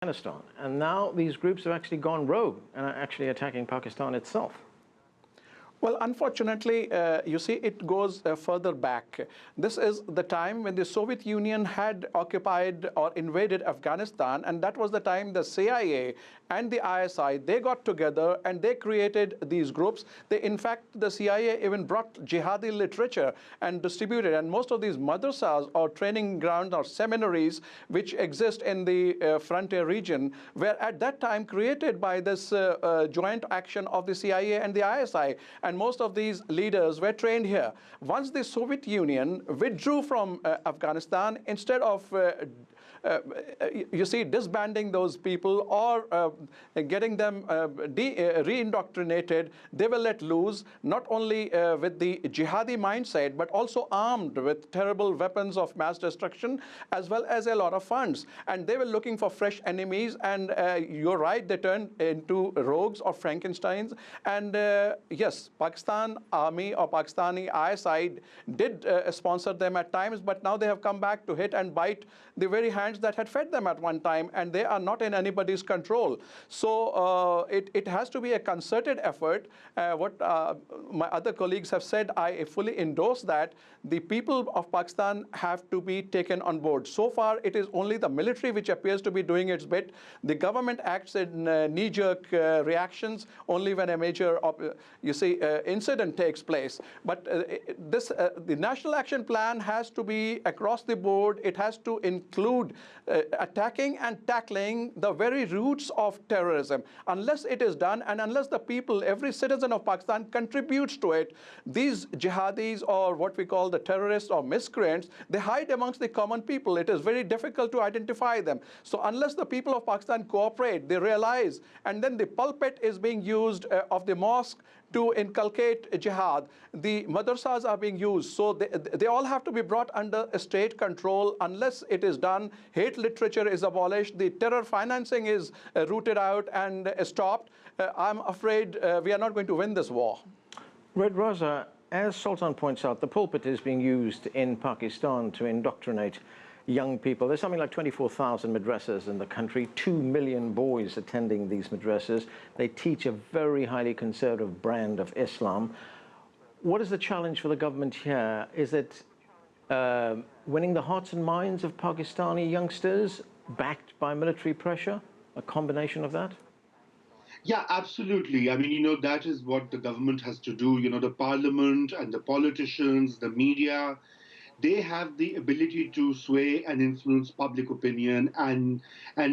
Afghanistan, and now these groups have actually gone rogue and are actually attacking Pakistan itself. Well, unfortunately, you see, it goes further back. This is the time when the Soviet Union had occupied or invaded Afghanistan, and that was the time the CIA and the ISI, they got together and they created these groups. In fact, the CIA even brought jihadi literature and distributed, and most of these madrasas or training grounds or seminaries which exist in the frontier region were at that time created by this joint action of the CIA and the ISI. And most of these leaders were trained here. Once the Soviet Union withdrew from Afghanistan, instead of you see, disbanding those people or getting them re-indoctrinated, they were let loose, not only with the jihadi mindset, but also armed with terrible weapons of mass destruction, as well as a lot of funds. And they were looking for fresh enemies, and you're right, they turned into rogues or Frankensteins. And yes, Pakistan Army or Pakistani ISI did sponsor them at times, but now they have come back to hit and bite the very hands that had fed them at one time, and they are not in anybody's control. So it has to be a concerted effort. What my other colleagues have said, I fully endorse that. The people of Pakistan have to be taken on board. So far, it is only the military which appears to be doing its bit. The government acts in knee-jerk reactions only when a major, incident takes place. But the National Action Plan has to be across the board. It has to include attacking and tackling the very roots of terrorism. Unless it is done, and unless the people, every citizen of Pakistan contributes to it, these jihadis, or what we call the terrorists or miscreants, they hide amongst the common people. It is very difficult to identify them. So unless the people of Pakistan cooperate, they realize, and then the pulpit is being used of the mosque to inculcate jihad. The madrasas are being used. So they all have to be brought under state control. Unless it is done, hate literature is abolished, the terror financing is rooted out and stopped, I'm afraid we are not going to win this war. Red Raza, as Sultan points out, the pulpit is being used in Pakistan to indoctrinate young people. There's something like 24,000 madrasas in the country, 2 million boys attending these madrasas. They teach a very highly conservative brand of Islam. What is the challenge for the government here? Is it winning the hearts and minds of Pakistani youngsters, backed by military pressure, a combination of that? Yeah, absolutely. I mean, that is what the government has to do. The parliament and the politicians, the media, they have the ability to sway and influence public opinion and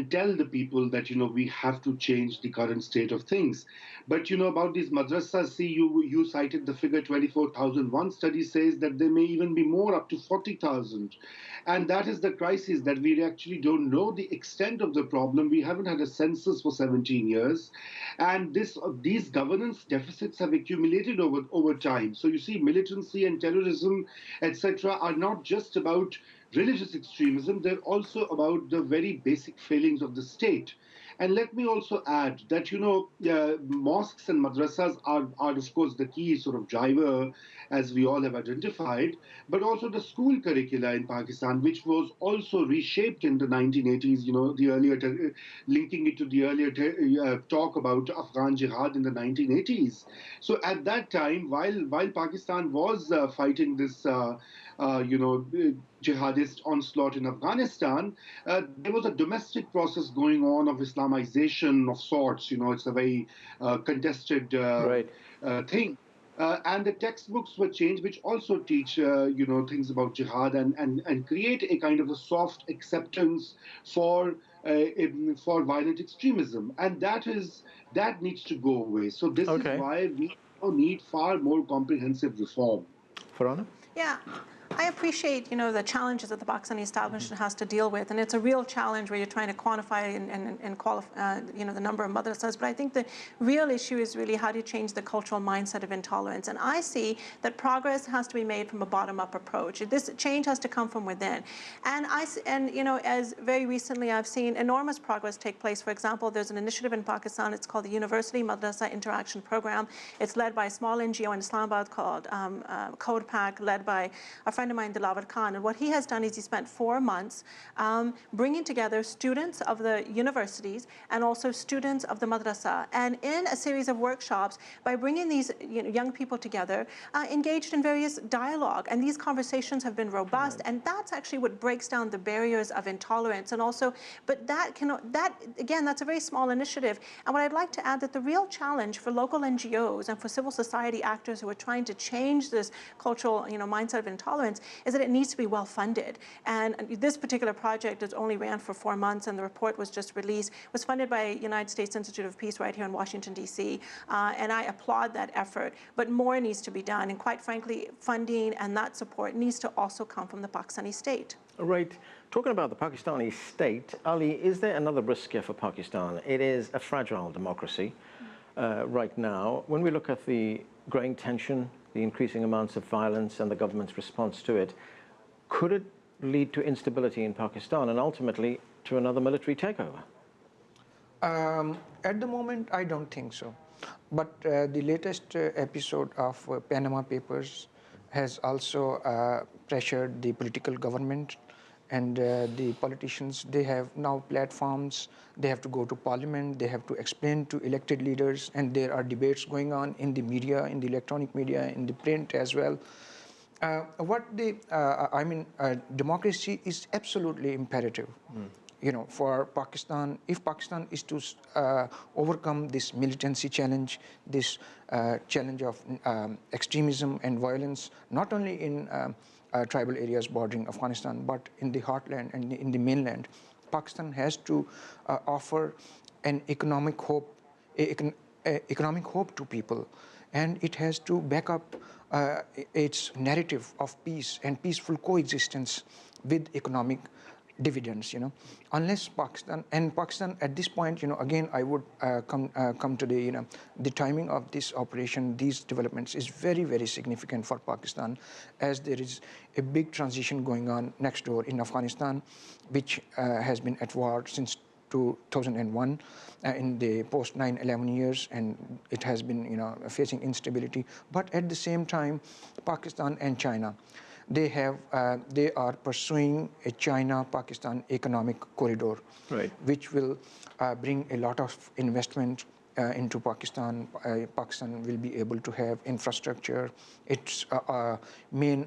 tell the people that, we have to change the current state of things. But, about these madrasas, see, you cited the figure 24,000. One study says that there may even be more, up to 40,000. And that is the crisis, that we actually don't know the extent of the problem. We haven't had a census for 17 years. And these governance deficits have accumulated over time. So you see, militancy and terrorism, etc., are not just about religious extremism, they're also about the very basic failings of the state. And let me also add that, mosques and madrasas are, of course, the key sort of driver, as we all have identified, but also the school curricula in Pakistan, which was also reshaped in the 1980s, the earlier, linking it to the earlier talk about Afghan jihad in the 1980s. So at that time, while Pakistan was fighting this, jihadist onslaught in Afghanistan, there was a domestic process going on of Islamization of sorts. It's a very contested thing. And the textbooks were changed, which also teach, things about jihad and create a kind of a soft acceptance for violent extremism. And that needs to go away. So this is why we need far more comprehensive reform. Farhana? Yeah. I appreciate, the challenges that the Pakistani establishment has to deal with, and it's a real challenge where you're trying to quantify and qualify, the number of madrasas. But I think the real issue is really how do you change the cultural mindset of intolerance. And I see that progress has to be made from a bottom-up approach. This change has to come from within. And as very recently I've seen enormous progress take place. For example, there's an initiative in Pakistan. It's called the University Madrasa Interaction Program. It's led by a small NGO in Islamabad called Code Pack, led by a friend friend of mine, Dilawar Khan, and what he has done is he spent 4 months bringing together students of the universities and also students of the madrasa, and in a series of workshops, by bringing these young people together, engaged in various dialogue, and these conversations have been robust, and that's actually what breaks down the barriers of intolerance. And also, but that again, that's a very small initiative. And what I'd like to add, that the real challenge for local NGOs and for civil society actors who are trying to change this cultural mindset of intolerance is that it needs to be well funded. And this particular project that only ran for 4 months, and the report was just released, was funded by United States Institute of Peace right here in Washington, D.C. And I applaud that effort, but more needs to be done. And quite frankly, funding and that support needs to also come from the Pakistani state. Right. Talking about the Pakistani state, Ali, is there another risk here for Pakistan? It is a fragile democracy right now. When we look at the growing tension, the increasing amounts of violence and the government's response to it, could it lead to instability in Pakistan and ultimately to another military takeover? At the moment, I don't think so. But the latest episode of Panama Papers has also pressured the political government, and the politicians. They have now platforms, they have to go to parliament, they have to explain to elected leaders, and there are debates going on in the media, in the electronic media, in the print as well. Democracy is absolutely imperative. For Pakistan, if Pakistan is to overcome this militancy challenge, this challenge of extremism and violence, not only in tribal areas bordering Afghanistan, but in the heartland and in the mainland, Pakistan has to offer an economic hope to people, and it has to back up its narrative of peace and peaceful coexistence with economic dividends. Unless Pakistan at this point, again I would come to the timing of this operation. These developments is very, very significant for Pakistan, as there is a big transition going on next door in Afghanistan, which has been at war since 2001 in the post 9/11 years, and it has been facing instability. But at the same time, Pakistan and China, they are pursuing a China-Pakistan economic corridor, right, which will bring a lot of investment into Pakistan. Pakistan will be able to have infrastructure. Its main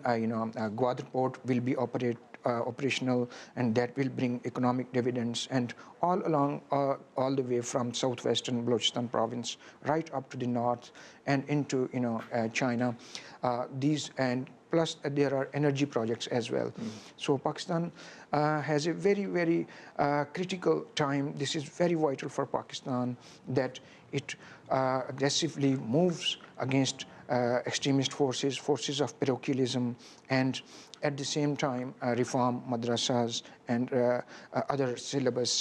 Gwadar port will be operational, and that will bring economic dividends. And all along, all the way from southwestern Balochistan province right up to the north and into China, plus there are energy projects as well. So Pakistan has a very, very critical time. This is very vital for Pakistan, that it aggressively moves against extremist forces of parochialism, and at the same time reform madrasas and other syllabus,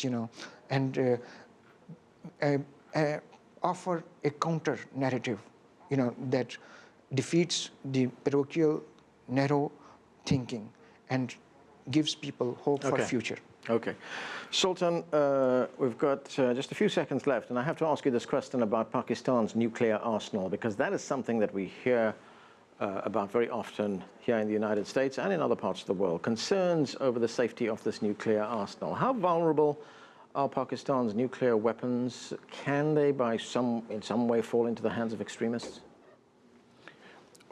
and offer a counter narrative, that defeats the parochial, narrow thinking and gives people hope for future. Okay. Sultan, we've got just a few seconds left, and I have to ask you this question about Pakistan's nuclear arsenal, because that is something that we hear about very often here in the United States and in other parts of the world. Concerns over the safety of this nuclear arsenal. How vulnerable are Pakistan's nuclear weapons? Can they in some way fall into the hands of extremists?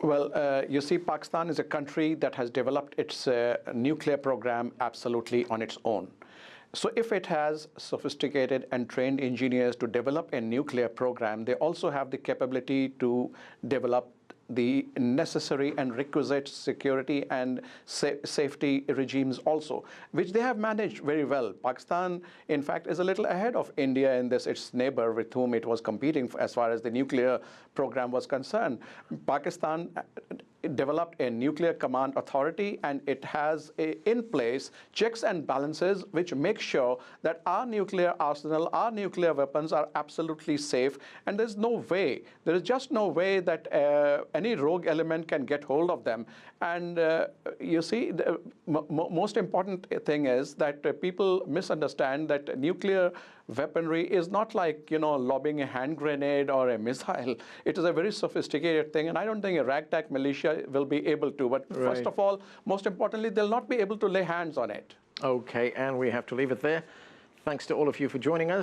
Well, you see, Pakistan is a country that has developed its nuclear program absolutely on its own. So if it has sophisticated and trained engineers to develop a nuclear program, they also have the capability to develop the necessary and requisite security and safety regimes also, which they have managed very well. Pakistan, in fact, is a little ahead of India in this, its neighbor with whom it was competing as far as the nuclear program was concerned. Pakistan developed a nuclear command authority, and it has in place checks and balances which make sure that our nuclear arsenal, our nuclear weapons are absolutely safe, and there is just no way that any rogue element can get hold of them. And you see, the most important thing is that people misunderstand that nuclear weaponry is not like, lobbing a hand grenade or a missile. It is a very sophisticated thing, and I don't think a ragtag militia will be able to. But first of all, most importantly, they'll not be able to lay hands on it. Okay, and we have to leave it there. Thanks to all of you for joining us.